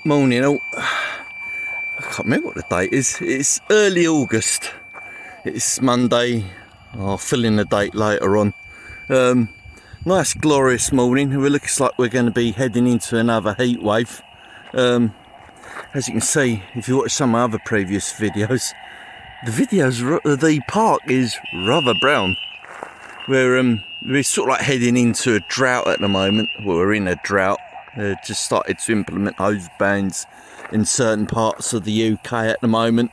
Morning all. I can't remember what the date is. It's early August. It's Monday. I'll fill in the date later on. Nice glorious morning. It looks like we're going to be heading into another heat wave. As you can see, if you watch some other previous videos, the park is rather brown. We're sort of like heading into a drought at the moment. Well, we're in a drought. Just started to implement hose bans in certain parts of the UK at the moment.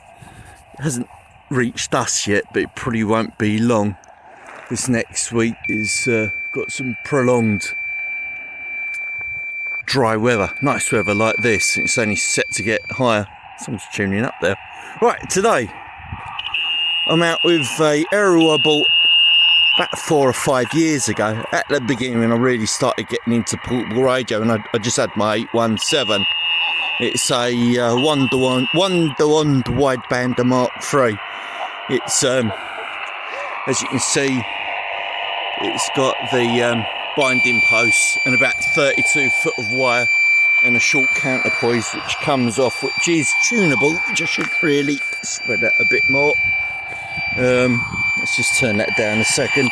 It hasn't reached us yet, but it probably won't be long. This next week is got some prolonged dry weather, nice weather like this. It's only set to get higher. Someone's tuning up there. Right, today I'm out with a aerial I bought about 4 or 5 years ago. At the beginning when I really started getting into portable radio, and I just had my 817. It's a one-to-one wideband Mark III. It's as you can see, it's got the binding posts and about 32 foot of wire and a short counterpoise which comes off, which is tunable, which I should really spread out a bit more. Let's just turn that down a second.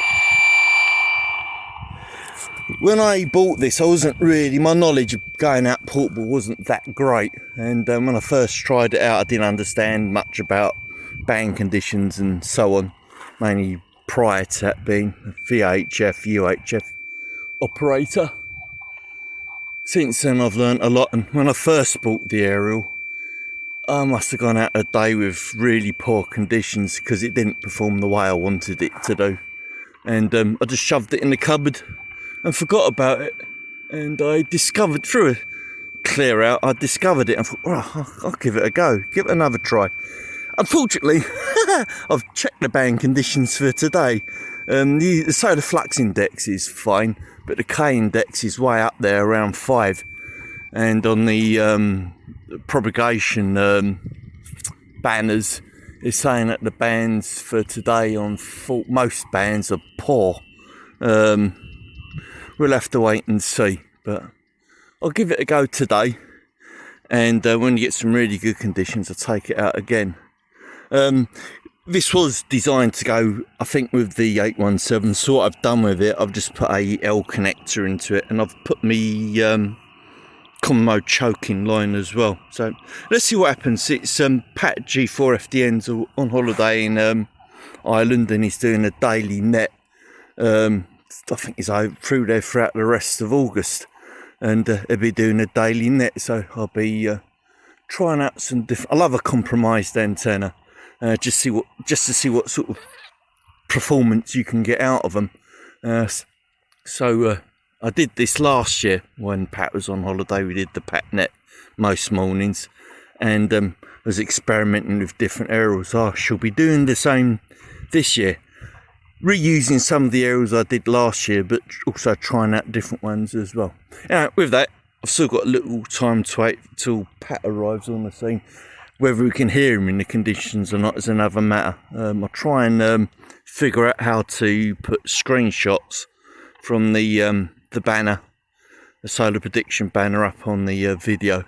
When I bought this, my knowledge of going out portable wasn't that great, and when I first tried it out I didn't understand much about band conditions and so on, mainly prior to that being a VHF, UHF operator. Since then I've learnt a lot, and when I first bought the aerial I must have gone out a day with really poor conditions because it didn't perform the way I wanted it to do, and I just shoved it in the cupboard and forgot about it. And I discovered through a clear out, I discovered it and thought, oh, I'll give it a go, give it another try. Unfortunately, I've checked the band conditions for today. The solar flux index is fine, but the K index is way up there around 5. And on the propagation banners, it's saying that the bands for today on most bands are poor. We'll have to wait and see, but I'll give it a go today. And when you get some really good conditions, I'll take it out again. This was designed to go, I think, with the 817. So what I've done with it, I've just put a L connector into it, and I've put me common mode choking line as well. So let's see what happens. It's Pat G4FDN's on holiday in Ireland, and he's doing a daily net. I think he's through there throughout the rest of August, and he'll be doing a daily net. So I'll be trying out some different. I love a compromised antenna. Just to see what sort of performance you can get out of them. So I did this last year when Pat was on holiday. We did the Pat net most mornings, and was experimenting with different aerials. I shall be doing the same this year, reusing some of the aerials I did last year, but also trying out different ones as well. With that, I've still got a little time to wait till Pat arrives on the scene. Whether we can hear him in the conditions or not is another matter. I'll try and figure out how to put screenshots from the banner, the solar prediction banner, up on the video.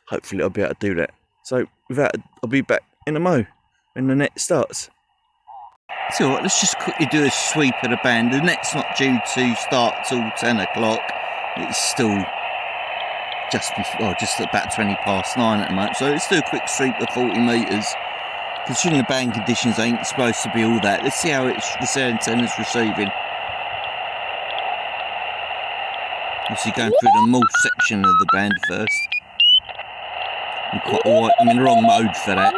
Hopefully I'll be able to do that. So with that, I'll be back in a mo when the net starts. So what, let's just quickly do a sweep of the band. The net's not due to start till 10 o'clock. It's still just about 20 past 9 at the moment, so let's do a quick sweep of 40 metres. Considering the band conditions ain't supposed to be all that, let's see how this antenna's receiving. Obviously going through the morph section of the band first. I'm in the wrong mode for that.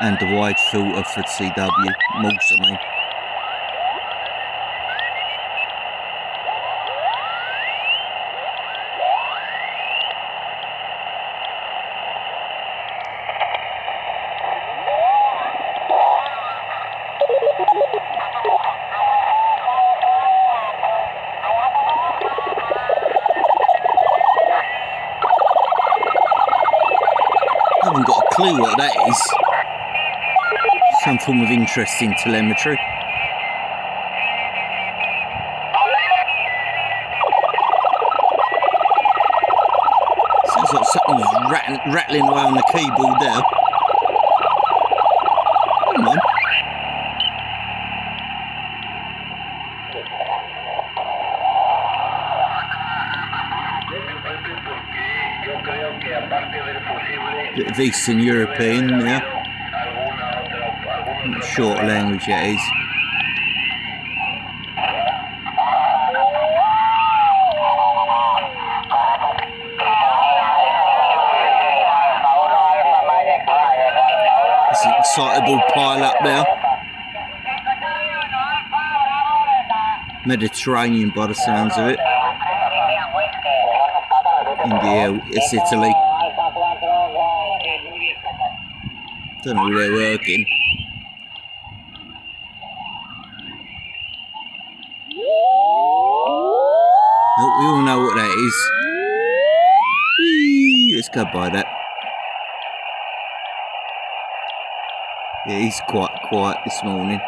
And the wide filter for CW, morphs I mean. I haven't got a clue what that is. Some form of interesting telemetry. something's rattling away on the keyboard there. Come on. Bit of Eastern European now. I'm not sure what language that is. It's an excitable pile up there. Mediterranean by the sounds of it. India, it's Italy. Don't know where they're working. Oh, we all know what that is. Whee, let's go by that. Yeah, he's quite quiet this morning.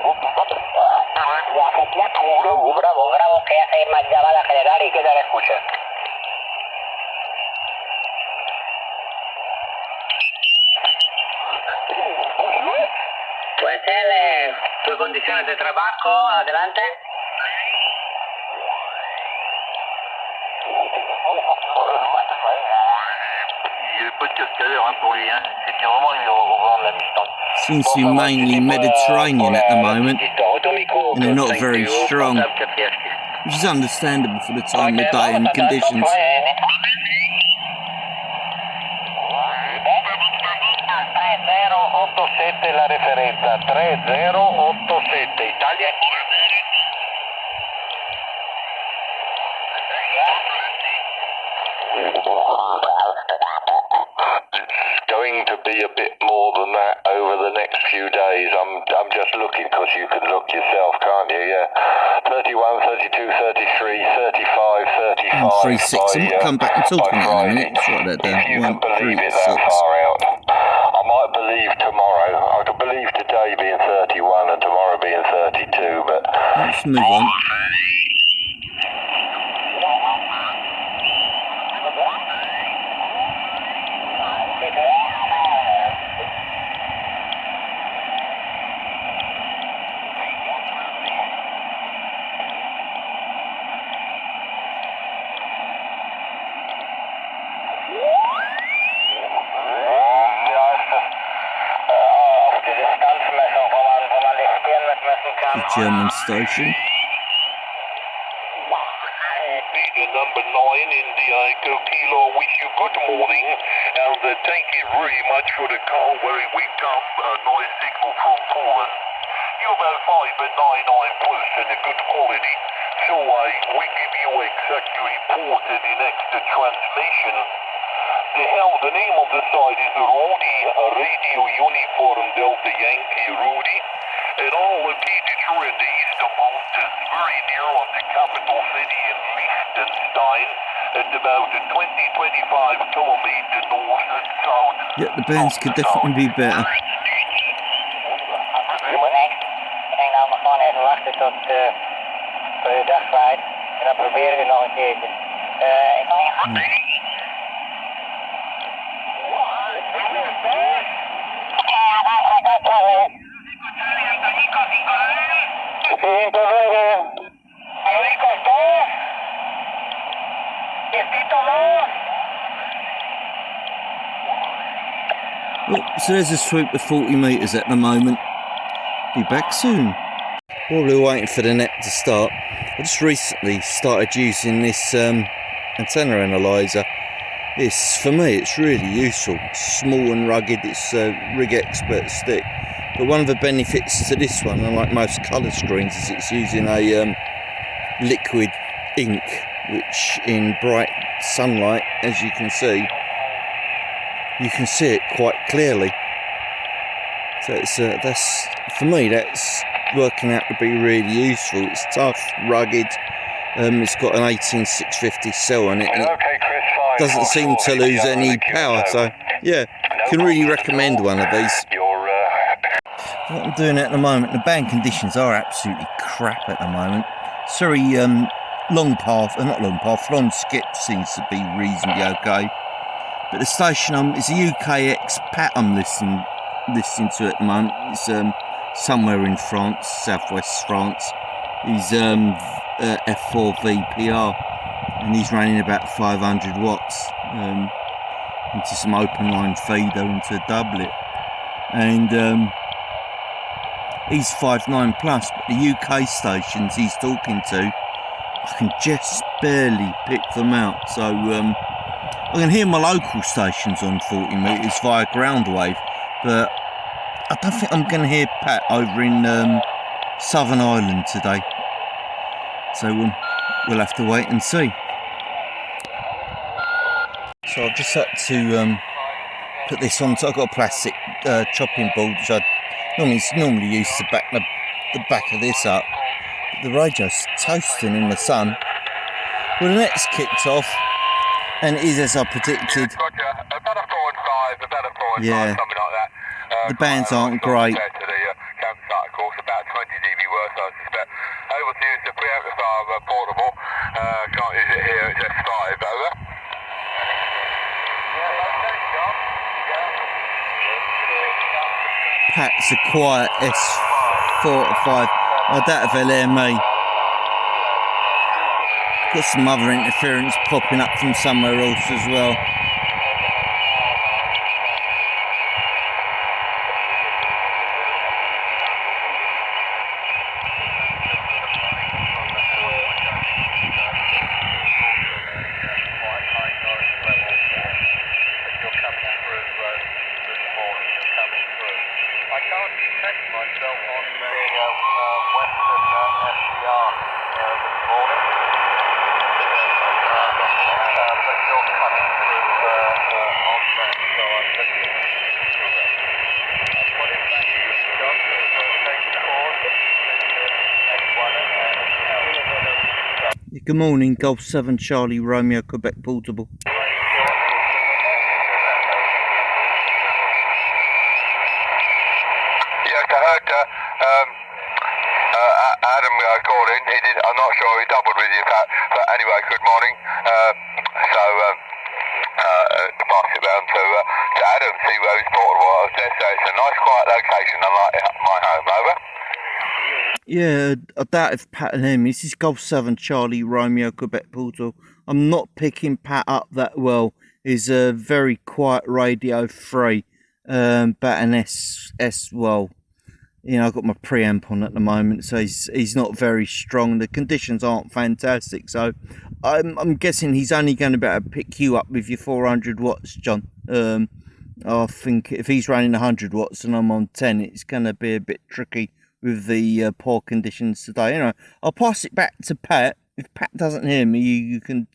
Tue condiciones de trabajo, adelante. Seems to be mainly Mediterranean at the moment, and they're not very strong, which is understandable for the time of day and conditions. La referenza 3087 Italia. It's going to be a bit more than that over the next few days. I'm just looking because you can look yourself, can't you? Yeah. 31, 32, 33, 35, 35. 136. I might come back and talk on it in a minute. Let's write that down. 136. I might believe tomorrow. I could believe today being 31 and tomorrow being 32, but let's move on. The German station. Peter number 9 India Echo Kilo, wish you good morning and thank you very much for the call where we come, noise signal from Poland. You're about 5 and 99 plus and a good quality, so we give you exactly reported in extra transmission. The name of the site is Rudy, Radio Uniform Delta Yankee Rudy. And all located here in the Eastern Mountains, very near on the capital city in Liechtenstein, at about 20-25 kilometers north and south. Yeah, the bands could definitely be better. Ik denk nou maar gewoon even wachten tot de dag zwaait. En dan proberen we nog een keertje. Ik kan je gaan. Well, so there's a swoop of 40 metres at the moment. Be back soon. While we're waiting for the net to start, I just recently started using this antenna analyzer. For me, it's really useful. It's small and rugged. It's a Rig Expert stick. But one of the benefits to this one, unlike most colour screens, is it's using a liquid ink, which in bright sunlight, as you can see it quite clearly. So it's that's, for me, that's working out to be really useful. It's tough, rugged. It's got an 18650 cell on it, and it doesn't seem to lose any power. So yeah, can really recommend one of these. What I'm doing at the moment, the band conditions are absolutely crap at the moment. Sorry, long skip seems to be reasonably okay. But the station is a UKX Pat I'm listening to at the moment. It's somewhere in France, southwest France. He's F4 VPR, and he's running about 500 watts into some open line feeder into a doublet, and he's 5.9 plus. But the UK stations he's talking to, I can just barely pick them out. So I can hear my local stations on 40 metres via ground wave, but I don't think I'm going to hear Pat over in Southern Ireland today. So we'll have to wait and see. So I've just had to put this on. So I've got a plastic chopping board, which I normally use to back the back of this up. But the radio's toasting in the sun. Well, the net's kicked off, and it is as I predicted. About a 4 and 5, Yeah. something like that. The bands aren't great. Compared to the campsite, of course, about 20 dB worse, I suspect. Able to use the preamplifier portable. Can't use it here, it's S5, over. Pat's a quiet S4 to 5. I doubt if they'll hear me. Got some other interference popping up from somewhere else as well. Good morning, Golf 7 Charlie Romeo Quebec Portable. Yeah, I heard Adam called in. He did. I'm not sure he doubled with you, Pat. But anyway, good morning. To pass it round to Adam, see where his portable was. So it's a nice, quiet location, unlike my home. Over. Yeah, I doubt if Pat and him. This is Golf 7 Charlie Romeo Quebec Portable. I'm not picking Pat up that well. He's a very quiet radio free. But an well, you know, I've got my preamp on at the moment, so he's not very strong. The conditions aren't fantastic, so I'm guessing he's only going to be able to pick you up with your 400 watts, John. I think if he's running 100 watts and I'm on 10, it's going to be a bit tricky with the poor conditions today. You know, I'll pass it back to Pat. If Pat doesn't hear me, you can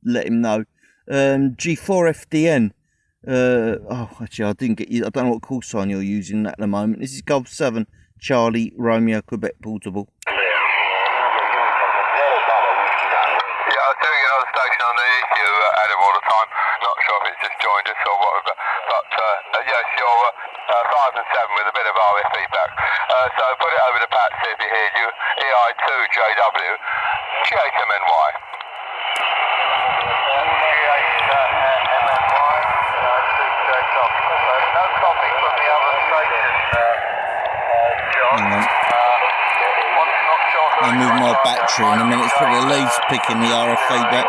let him know. G4FDN. Actually, I didn't get you. I don't know what call sign you're using at the moment. This is Golf 7 Charlie Romeo Quebec Portable. Yeah, I do get on the station on the EQ, Adam, all the time. Not sure if it's just joined us or whatever. But yes, you're 5 and 7 with a bit of RF feedback. So put it over to Pat, see if he hears you. EI2JW, G8MNY. Hang on. I'll move my battery in a minute. It's probably the leaves picking the RF feedback.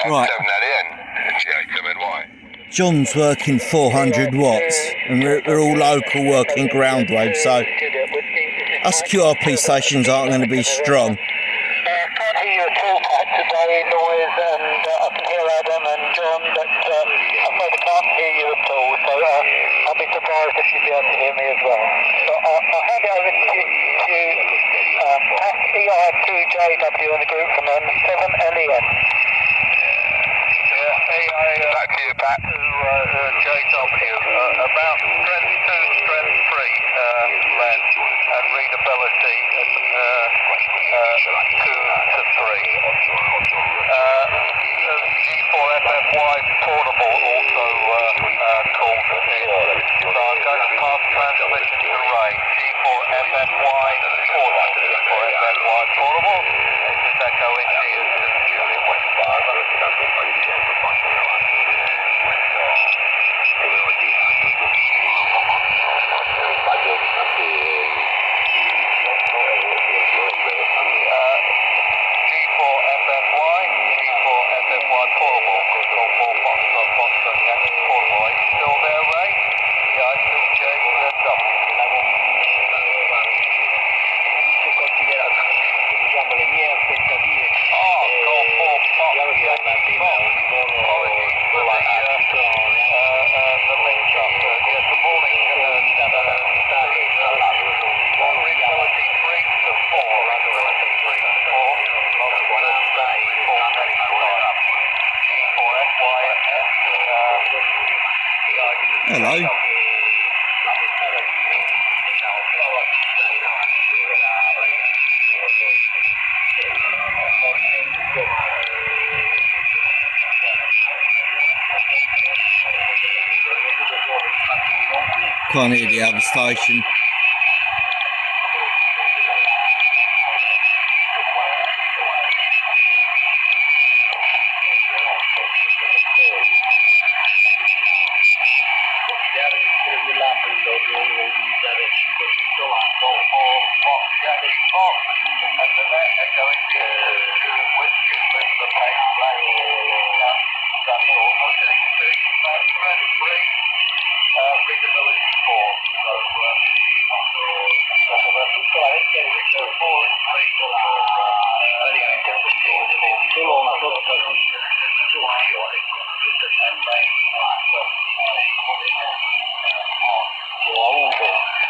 Right. John's working 400 watts and we're all local working ground wave, so us QRP stations aren't going to be strong. I can't hear you at all, Pat, today, noise, and I can hear Adam and John, but I'm afraid I can't hear you at all, so I'll be surprised if you be able to hear me as well. So I'll hand it over to Pat EI2JW in the group from M7LEN. Back to you, Pat. JW, about strength 2, strength 3 length and readability 2 to 3. G4FFY portable also called in. So I'm going to pass transmission to Ray. G4FFY portable. G4FFY portable. This is Echo India to Juliet West 5. G4FFY portable. Control 4 Foxtrot Yankee portable. Are you still there, Ray? Yeah, I2JW. Diciamo le mie aspettative. Call 4 Fox Yankee Fox. Apologies for the mix-up. Yes, the morning. Readability 3 to 4. Readability 3 to 4. Hello. Can't hear the other station. Solo una sorta di soluzione, tutto sempre ho avuto,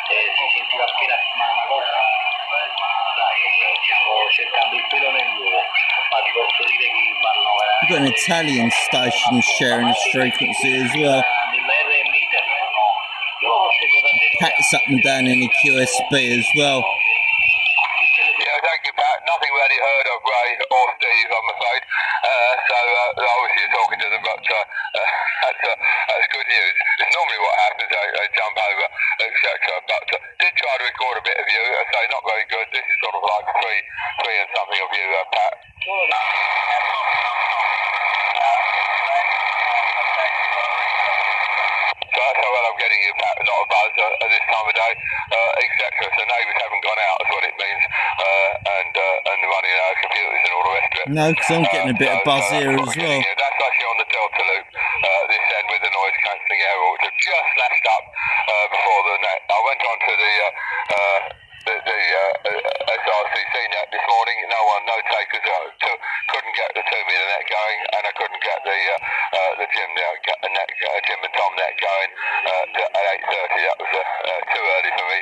si sentiva appena una cosa, dai, stiamo cercando il pelo nell'uovo, ma ti posso dire che vanno We've got an Italian station sharing this frequency as well. Pats up and down in the QSB as well. Yeah, thank you, Pat. Nothing we hadn't heard of Ray or Steve, I'm afraid. So obviously you're talking to them, but that's good news. It's normally what happens, they jump over, etc. But did try to record a bit of you. I say not very good. This is sort of like three and something of you, Pat. So that's how well I'm getting you, Pat. Not a buzz at this time of day, etc. So neighbours haven't gone out, is what it means, and running our computers and all the rest of it. No, because I'm getting a bit of buzz here as well. That's actually on the Delta loop, this end with the noise cancelling error, which have just flashed up before the net. I went on to the SRCC net this morning. No takers. Couldn't get the 2 meter net going, and I couldn't get the Jim and Tom net going at 8:30. That was too early for me.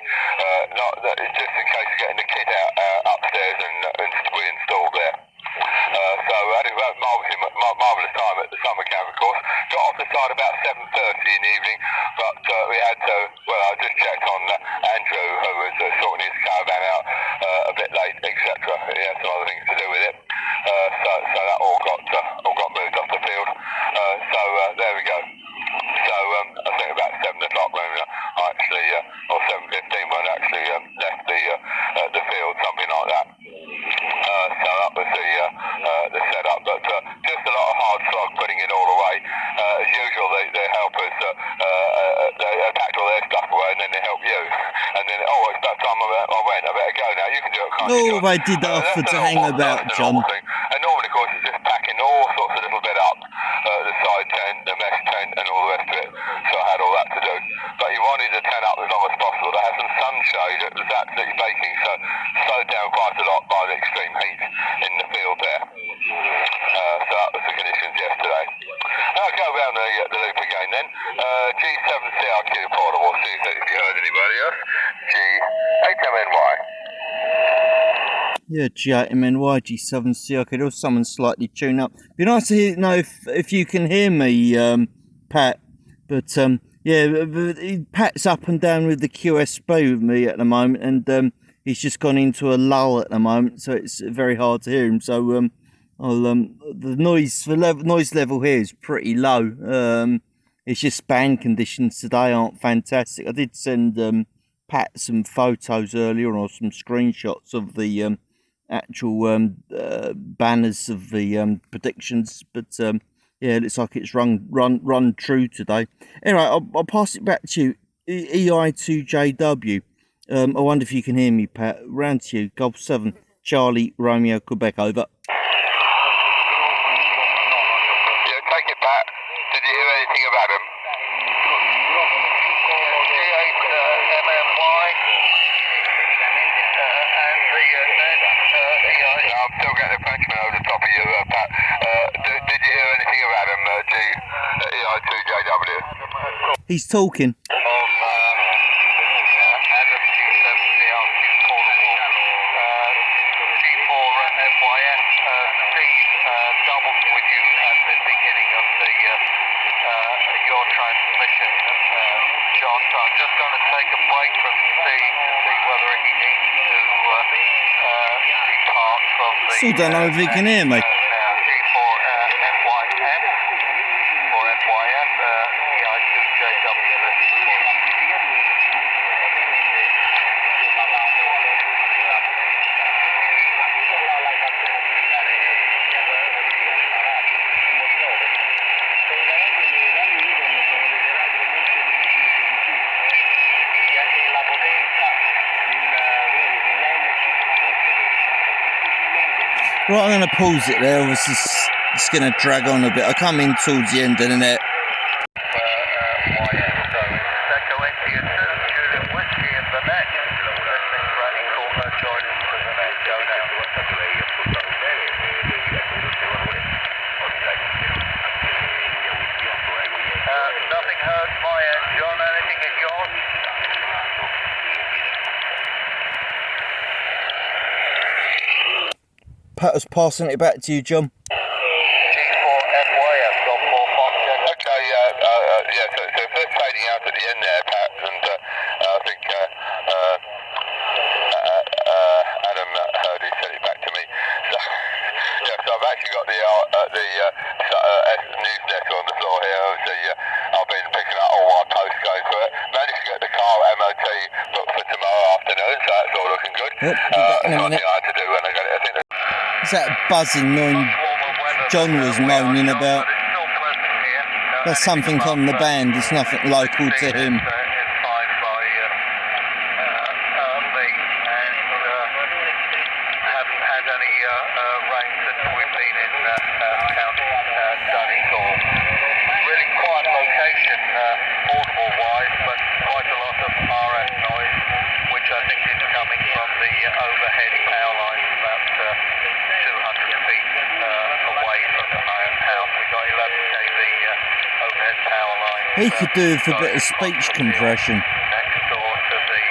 Just in case of getting the kit out upstairs and reinstalled there. So I had a marvellous time at the summer camp, of course. Got off the side about 7:30 in the evening, but we had to, I just checked on Andrew, who was sorting his caravan out a bit late, etc. He had some other things to do with it. So that all got moved off the field. So there we go. So I think about 7 o'clock when I actually, or 7:15 when I actually left the field, something like that. So that was the setup, but just a lot of hard slog putting it all away. As usual, the helpers they packed all their stuff away and then they help you. And then it's about time I went. I better go now. You can do it, can't you? They did offer to hang about, John. And normally, of course, it's just packing all sorts of little bit up, the side tent, the mesh tent, and all the rest of it. So I had all that to do. But you wanted the tent up as long as possible. They had some sunshade. It was absolutely baking, so slowed down quite a lot by the extreme heat in the field there. So that was the conditions yesterday. I'll go around the loop again then. G7CRQ portable. see if you heard anybody else. G8MNY. Yeah, G8MNY, G7C. Okay, there was someone slightly tuned up. Be nice to know if you can hear me, Pat. But yeah, Pat's up and down with the QSB with me at the moment, and he's just gone into a lull at the moment, so it's very hard to hear him. So the noise level here is pretty low. It's just band conditions today aren't fantastic. I did send Pat some photos earlier or some screenshots of the actual banners of the predictions, but yeah, it looks like it's run true today. Anyway, I'll pass it back to you, EI2JW. I wonder if you can hear me, Pat. Round to you, Golf 7, Charlie, Romeo, Quebec, over. Yeah, take it back. Did you hear anything about him? G8MNY. And the EI. I'm still getting a Frenchman over the top of you, Pat. Did you hear anything about him, EI2JW? He's talking. Your transmission, John. So I'm just going to take a break from Steve to see whether he needs to depart from the. Still don't know if he can hear me. G4NYF or NYF, EI2JW. Right, I'm going to pause it there. Obviously, it's going to drag on a bit. I come in towards the end of the net. Nothing heard my end, John. Anything at yours? Pat was passing it back to you, John. G4NYF, got 4 Foxtrot. Okay, yeah, so if they're fading out at the end there, Pat, and I think Adam heard he sent it back to me. So, yeah, so I've actually got the newsletter on the floor here. Obviously, I've been picking up all my posts going through it. Managed to get the car MOT booked for tomorrow afternoon, so that's all looking good. Yep, be back in a minute. I had to do when I got it. I think Is that buzzing noise John was moaning about? That's something on the band, it's nothing local to him. overhead power line about 200 feet away from the house. We've got 11 kV overhead power line. He could do with a bit of speech compression. Next door to the...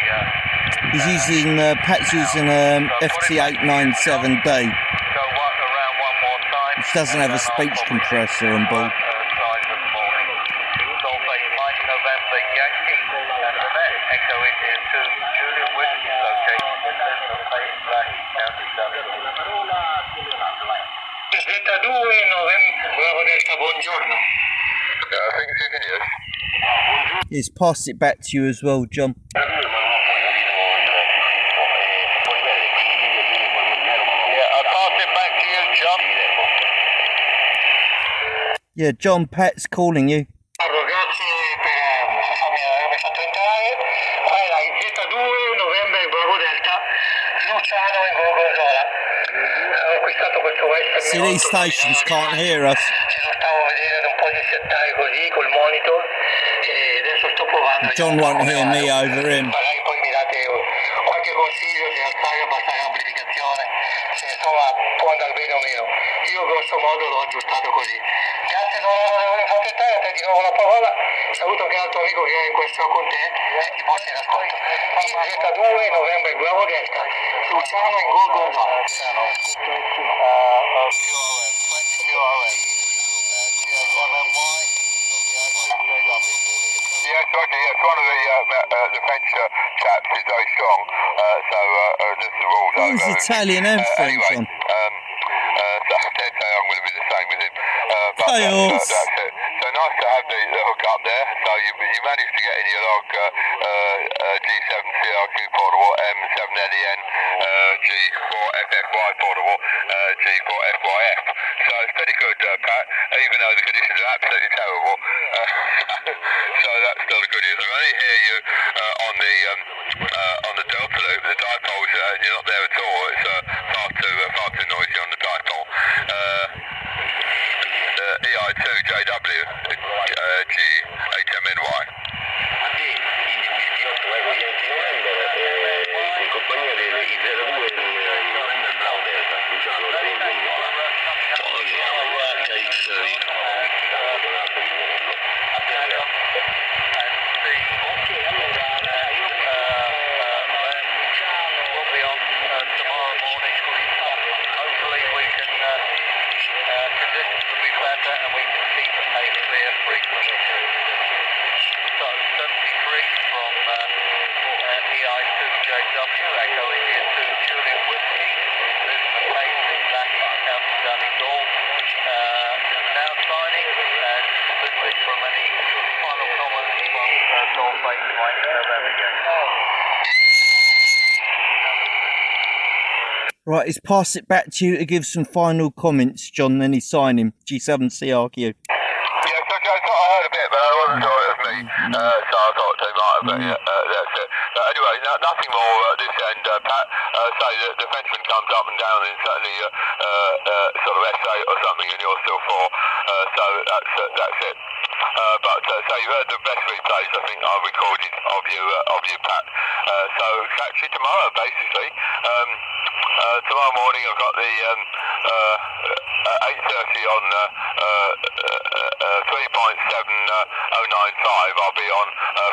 He's using, Pat's using FT897D, Go around one more time. which doesn't have a speech compressor on board. November Yankee, and the next echo it is to Juliet Whiskey, located in County Durham. 32 November, Bravo Delta, buongiorno. I think you can hear. He's passed it back to you as well, John. Yeah, I'll pass it back to you, John. Yeah, John, Pat's calling you. Grazie per avermi fatto entrare. Vai, Z2 November Bravo Delta, Luciano in Gorgonzola. Ho acquistato questo Western. See, these stations can't hear us. Ci lo stavo vedendo un po' di settare così col monitor e adesso sto provando. John won't hear me over him. Magari poi mi date qualche consiglio se alzare o abbassare l'amplificazione, se insomma può andare bene o meno. Io grosso modo l'ho aggiustato così. Grazie, non avevo fatto entrare. dare di nuovo la parola. Saluto anche l'altro amico che è in questo con te e ti porti in ascolto. Z2 novembre Bravo Delta, Luciano in Gol Gonzalo. Yes, Roger, yes, one of the French chaps is very strong, so just the rules He was over. Italian and French anyway, on. so I dare say I'm going to be the same with him. But Chaos. that's it. So nice to have the hook up there. So you managed to get in your log G7CRQ portable, M7LEN, G4FFY portable, G4FYF. So it's pretty good, Pat, even though the conditions are absolutely terrible. So that's still a good news. I can only hear you on the Delta loop. The dipoles, you're not there at all. It's far too noisy on the dipole. The EI2JW G8MNY. Quindi questi 8 euro Yankee November in compagnia del I02 in November Bravo Delta, Luciano Gonzalo. Poi siamo HX Right, let's pass it back to you to give some final comments, John, then he's signing G7CRQ. Yes, okay, so I heard a bit, but I wasn't sure it was me, so I thought they might have, but yeah, that's it. Anyway, nothing more this end, Pat. Say the Frenchman comes up and down and certainly sort of SA or something, and you're still 4, so that's it. But so you heard the best replays I think I recorded of you, Pat. So catch you tomorrow, basically. Tomorrow morning I've got the 8:30 on 3.7095. I'll be on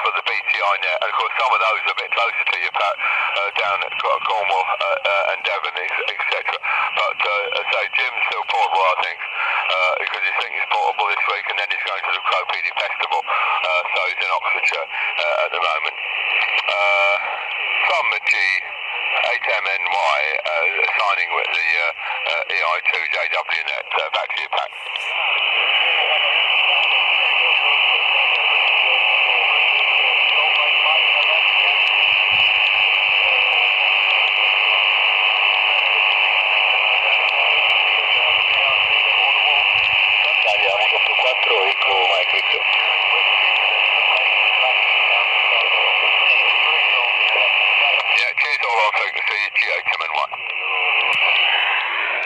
for the BTI net, and of course some of those are a bit closer to you, Pat, down at Cornwall and Devon, etc. But say Jim's still portable, I think, because he's thinking he's portable this week, and then he's going to the Crow PD Festival, so he's in Oxfordshire at the moment. From G8MNY, signing with the EI2JW net. Back to you, Pat. Andiamo dopo 4 ecco Mike Victor. Yeah, cheers all on frequency, G8MNY.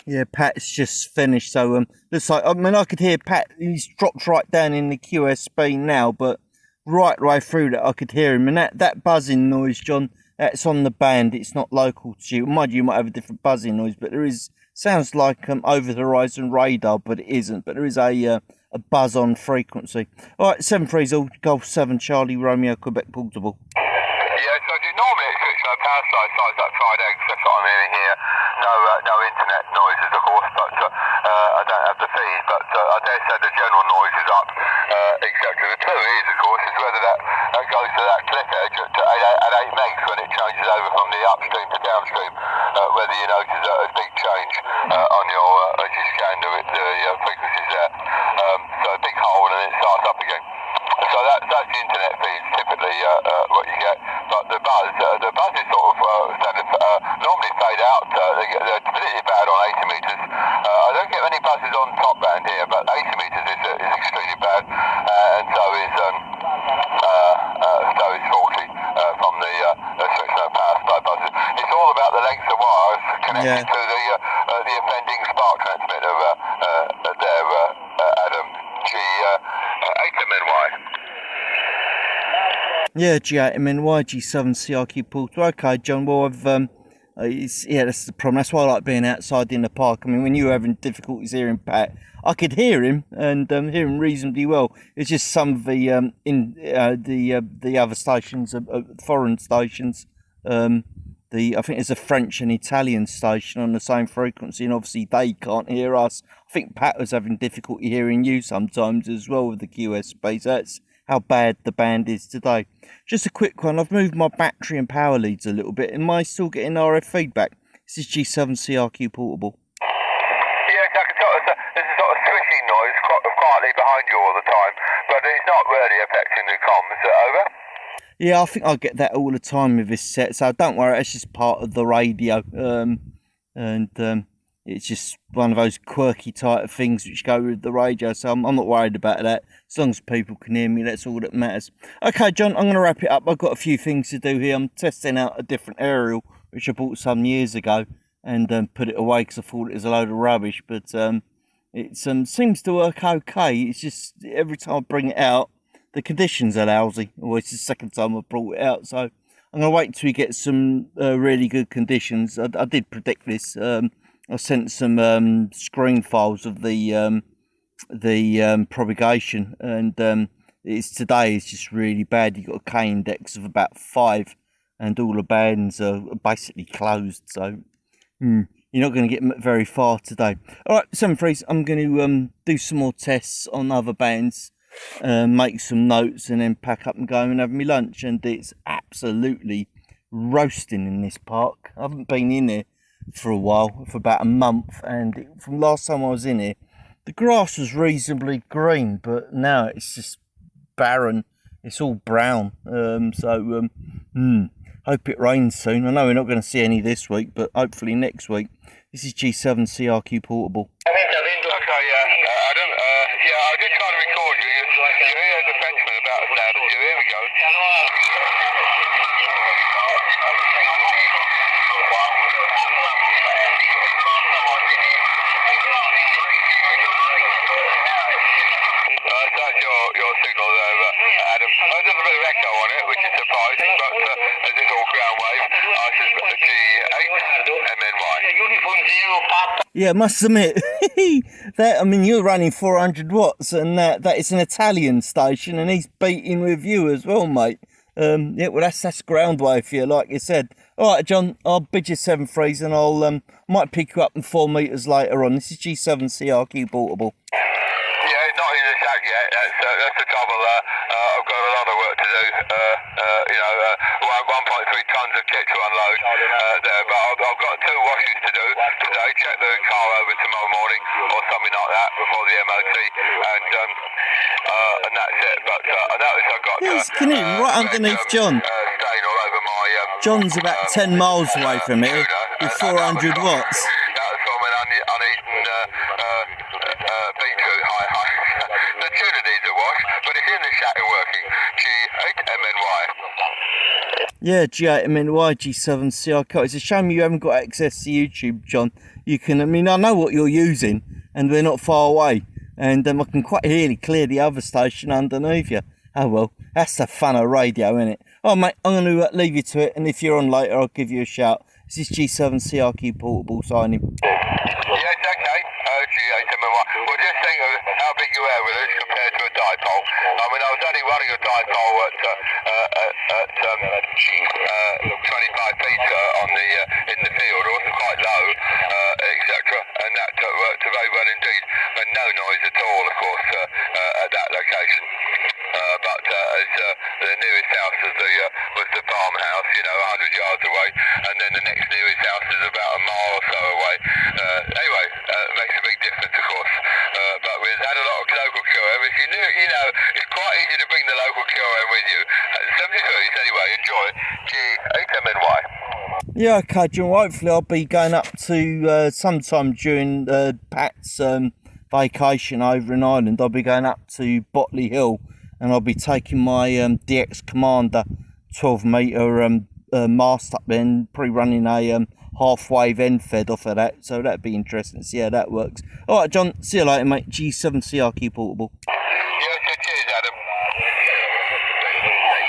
Yeah, Pat's just finished, so looks like, I mean, I could hear Pat, he's dropped right down in the QSB now, but right way through that I could hear him, and that buzzing noise, John, that's on the band, it's not local to you. Mind you might have a different buzzing noise, but there is, sounds like over the horizon radar, but it isn't, but there is a buzz on frequency. Alright, 730 Golf 7 Charlie Romeo Quebec Portable. Yeah, so normally it's power side like fried eggs, that's what I'm hearing here. No internet noises, of course, but I don't have the feed, but I dare say the general noise is up, etc. The clue is, of course, is whether that goes to that cliff edge at 8 megs when it changes over from the upstream to downstream, whether you notice a big change on your, as you scan the frequencies there. So a big hole and then it starts up again. So that's the internet feed, typically what you get. But the buzz is sort of normally fade out. They're particularly bad on 80 metres. I don't get many buzzes on top band here, but 80 metres is extremely bad, and so is 40 from the switch-no power supply buzzes. It's all about the length of wires connected to the offending spark transmitter there, Adam. G8MNY. Yeah, G8MNY, G7CRQ Porter. Okay, John, well, That's the problem. That's why I like being outside in the park. I mean, when you were having difficulties hearing Pat, I could hear him and hear him reasonably well. It's just some of the the other stations, foreign stations. I think there's a French and Italian station on the same frequency, and obviously they can't hear us. I think Pat was having difficulty hearing you sometimes as well with the QSB. So that's how bad the band is today. Just a quick one. I've moved my battery and power leads a little bit. Am I still getting RF feedback? This is G7CRQ Portable. Yes, I can there's a sort of swishing noise quietly behind you all the time, but it's not really affecting the comms. Over? Yeah, I think I get that all the time with this set, so don't worry, it's just part of the radio. It's just one of those quirky type of things which go with the radio, so I'm not worried about that. As long as people can hear me, that's all that matters. Okay, John, I'm going to wrap it up. I've got a few things to do here. I'm testing out a different aerial, which I bought some years ago, and put it away because I thought it was a load of rubbish, but it seems to work okay. It's just every time I bring it out, the conditions are lousy. Well, it's the second time I've brought it out, so I'm going to wait until we get some really good conditions. I did predict this. I sent some screen files of the propagation, and today is just really bad. You've got a K index of about 5, and all the bands are basically closed, so you're not going to get very far today. All right, 7-3s, I'm going to do some more tests on other bands, make some notes, and then pack up and go and have me lunch. And it's absolutely roasting in this park. I haven't been in here for a while, for about a month, and from last time I was in here, the grass was reasonably green, but now it's just barren. It's all brown. Hope it rains soon. I know we're not going to see any this week, but hopefully next week. This is G7CRQ Portable. Okay, I did try to record you. You hear the Frenchman about us now, don't you? Here we go. That's your signal there, Adam. There's a bit of echo on it, which is surprising, but as it's all ground wave, I suspect G8MNY. Yeah, I must admit, you're running 400 watts, and that is an Italian station, and he's beating with you as well, mate. That's ground wave for you, like you said. All right, John, I'll bid you 7-3s, and I'll might pick you up in 4 meters later on. This is G7CRQ Portable. Yeah, not in the sack yet. That's the trouble. I've got a lot of work to do. 1.3 tons of kit to unload there, but I've got 2 washes to do today. Check the car over tomorrow morning or something like that before the MOT, and that's it. But I noticed I've got can you right underneath John? Stain all over my. John's about 10 miles away from here with 400 watts. That was from an uneaten beetroot. The tuner needs a wash, but it's in the shack and working. G8MNY. Yeah, G8MNY, G7CRQ. It's a shame you haven't got access to YouTube, John. You can, I know what you're using, and we're not far away. And I can quite clear the other station underneath you. Oh well, that's the fun of radio, isn't it? Oh mate, I'm going to leave you to it, and if you're on later, I'll give you a shout. This is G7CRQ Portable signing. Yes, okay. G8MNY. Well, just think of how big your air is compared to a dipole. I was only running a dipole at 25 feet in the field. It wasn't quite low, etc. And that worked very well indeed. And no noise at all, of course, at that location. But as the nearest house was the farmhouse, 100 yards away, and then the next nearest house is about a mile or so away. Anyway, it makes a big difference, of course. But we've had a lot of local QM. It's quite easy to bring the local QM with you. 73s, anyway, enjoy. G8MNY. Yeah, okay, John. Hopefully I'll be going up to sometime during Pat's vacation over in Ireland. I'll be going up to Botley Hill, and I'll be taking my DX Commander 12 metre mast up there, and probably running a half-wave end fed off of that, so that'd be interesting to see how that works. Alright, John, see you later, mate. G7CRQ Portable. Yes, cheers, Adam.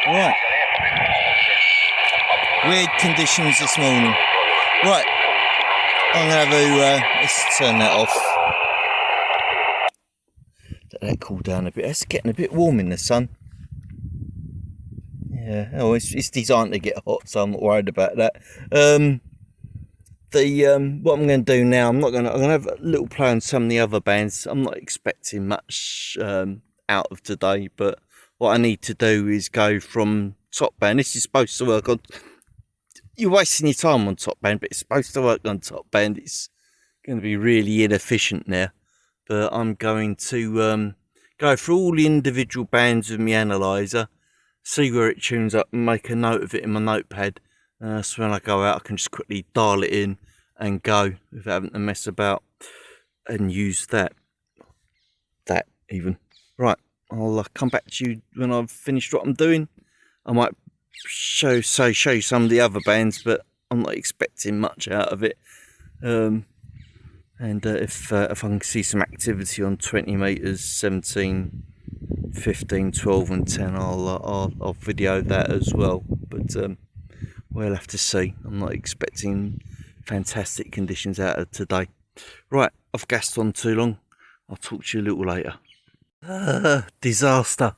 Alright. Weird conditions this morning. Right, I'm going to have to, let's turn that off. Let that cool down a bit. It's getting a bit warm in the sun. Yeah, oh, it's designed to get hot, so I'm not worried about that. What I'm going to do now, I'm going to have a little play on some of the other bands. I'm not expecting much out of today, but what I need to do is go from top band. This is supposed to work on. You're wasting your time on top band, but it's supposed to work on top band. It's going to be really inefficient now, but I'm going to go through all the individual bands with my analyzer, see where it tunes up, and make a note of it in my notepad. So when I go out, I can just quickly dial it in and go without having to mess about and use that even. Right, I'll come back to you when I've finished what I'm doing. I might show you some of the other bands, but I'm not expecting much out of it. If I can see some activity on 20 metres, 17, 15, 12 and 10, I'll video that as well. But we'll have to see. I'm not expecting fantastic conditions out of today. Right, I've gassed on too long. I'll talk to you a little later. Disaster.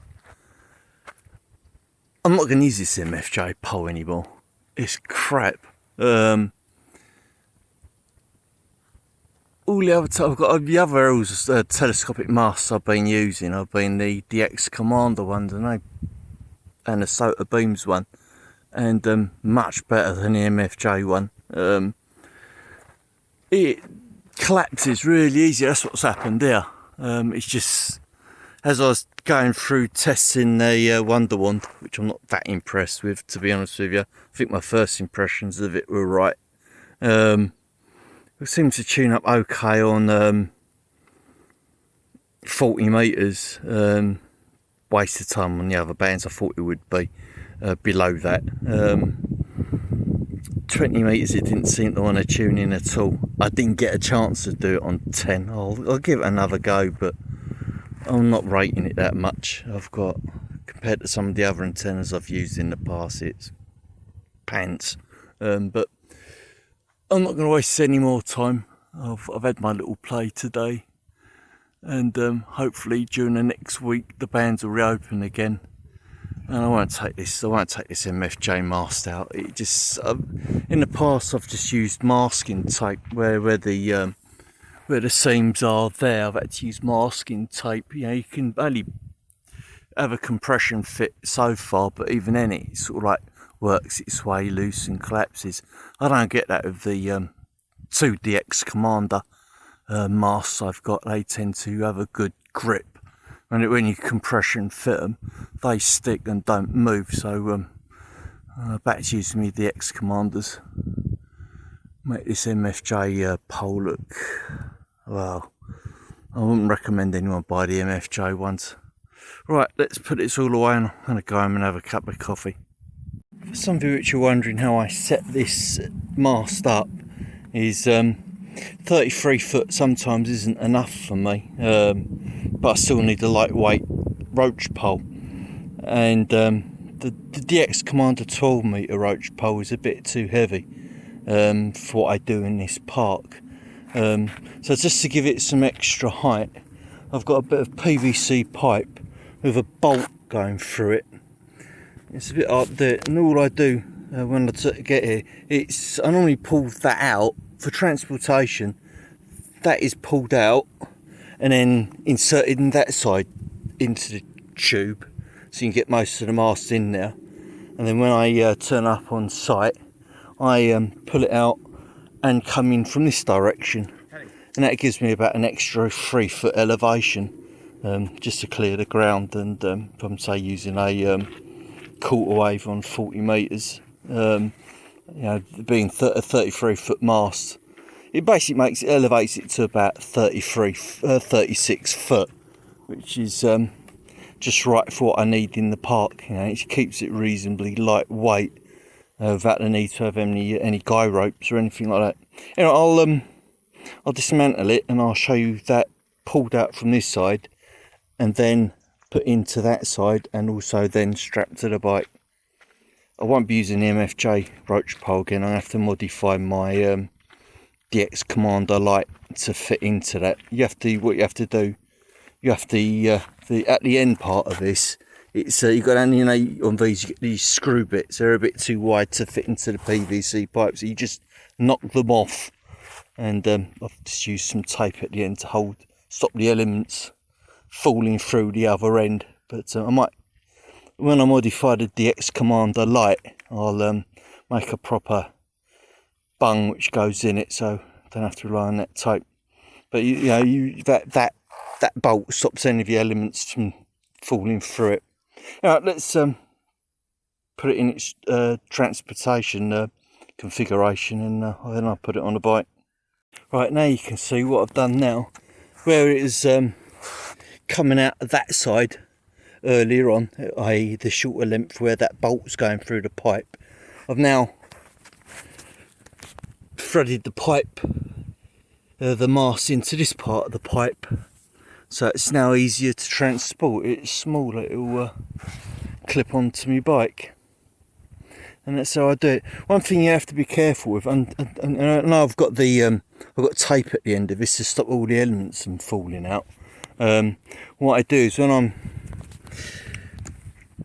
I'm not going to use this MFJ pole anymore. It's crap. All the other I've got the other arrows, telescopic masts I've been using. I've been the DX Commander ones, and the Sota Beams one, and much better than the MFJ one. It collapses really easy. That's what's happened there. It's just, as I was going through testing the Wonder Wand, which I'm not that impressed with, to be honest with you. I think my first impressions of it were right. It seemed to tune up okay on 40 metres. Waste of time on the other bands. I thought it would be below that. 20 metres it didn't seem to want to tune in at all. I didn't get a chance to do it on 10. I'll give it another go, but I'm not rating it that much. I've got, compared to some of the other antennas I've used in the past, it's pants. But I'm not going to waste any more time. I've had my little play today, and hopefully during the next week the bands will reopen again. And I won't take this MFJ mast out. It just in the past I've just used masking tape where the seams are there. I've had to use masking tape. You know, you can only have a compression fit so far, but even then it sort of like works its way loose and collapses. I don't get that with the 2DX Commander masts I've got. They tend to have a good grip. When you compression fit them, they stick and don't move. So back to using me DX Commanders. Make this MFJ pole look, well, I wouldn't recommend anyone buy the MFJ ones. Right, let's put this all away and I'm going to go home and have a cup of coffee. For some of you which are wondering how I set this mast up, is 33 foot sometimes isn't enough for me, but I still need a lightweight roach pole, and the DX Commander 12 metre roach pole is a bit too heavy for what I do in this park. So just to give it some extra height, I've got a bit of PVC pipe with a bolt going through it. It's a bit up there, and all I do when I get here, I normally pull that out for transportation. That is pulled out and then inserted in that side into the tube, so you can get most of the mast in there. And then when I turn up on site, I pull it out and come in from this direction, and that gives me about an extra 3 foot elevation, just to clear the ground. And if I'm say using a quarter wave on 40 metres, you know, being a 33 foot mast, it basically elevates it to about 36 foot, which is just right for what I need in the park. You know, it keeps it reasonably lightweight without the need to have any guy ropes or anything like that. Anyway, I'll dismantle it and I'll show you that pulled out from this side and then put into that side, and also then strapped to the bike. I won't be using the MFJ roach pole again. I have to modify my DX Commander light to fit into that. What you have to do, you have to at the end part of this, it's you've got only, on these you get these screw bits. They're a bit too wide to fit into the PVC pipe, so you just knock them off, and I've just used some tape at the end to stop the elements falling through the other end. But I might, when I modify the DX Commander light, I'll make a proper bung which goes in it, so I don't have to rely on that tape. But that bolt stops any of the elements from falling through it. All right, let's put it in its transportation configuration, and then I'll put it on the bike. Right, now you can see what I've done now. Where it is coming out of that side earlier on, i.e. the shorter length where that bolt's going through the pipe, I've now threaded the pipe, the mast into this part of the pipe, so it's now easier to transport. It's smaller, it'll clip onto my bike, and that's how I do it. One thing you have to be careful with, and I've got tape at the end of this to stop all the elements from falling out. What I do is when I'm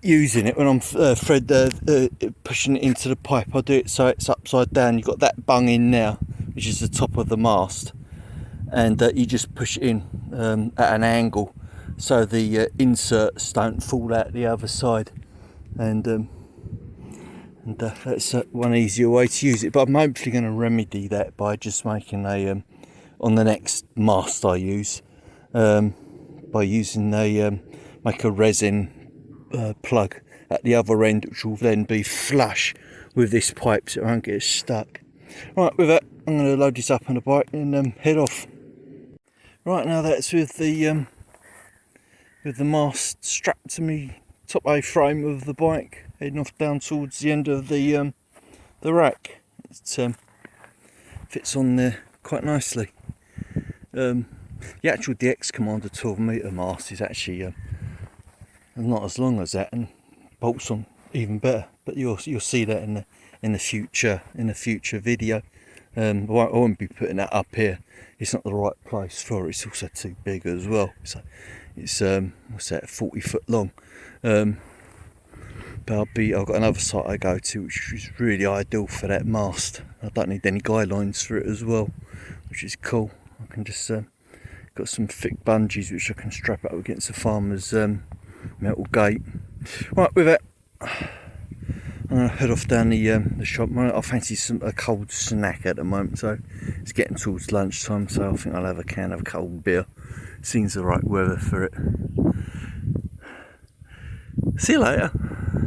using it, when I'm pushing it into the pipe, I do it so it's upside down. You've got that bung in now, which is the top of the mast, and you just push it in at an angle so the inserts don't fall out the other side, and that's one easier way to use it. But I'm hopefully going to remedy that by just making on the next mast I use, by using make a resin plug at the other end, which will then be flush with this pipe so it won't get stuck. Right, with that I'm going to load this up on the bike and head off. Right, now that's with the mast strapped to me top A frame of the bike, heading off down towards the end of the rack. It fits on there quite nicely. The actual DX Commander 12 metre mast is actually not as long as that, and bolts on even better. But you'll see that in the future video. I won't be putting that up here. It's not the right place for it. It's also too big as well. So it's 40 foot long. But I've got another site I go to which is really ideal for that mast. I don't need any guy lines for it as well, which is cool. I can just got some thick bungees which I can strap up against the farmer's metal gate. Right, with that, I'm going to head off down the shop. I fancy a cold snack at the moment, so it's getting towards lunchtime, so I think I'll have a can of cold beer. Seems the right weather for it. See you later.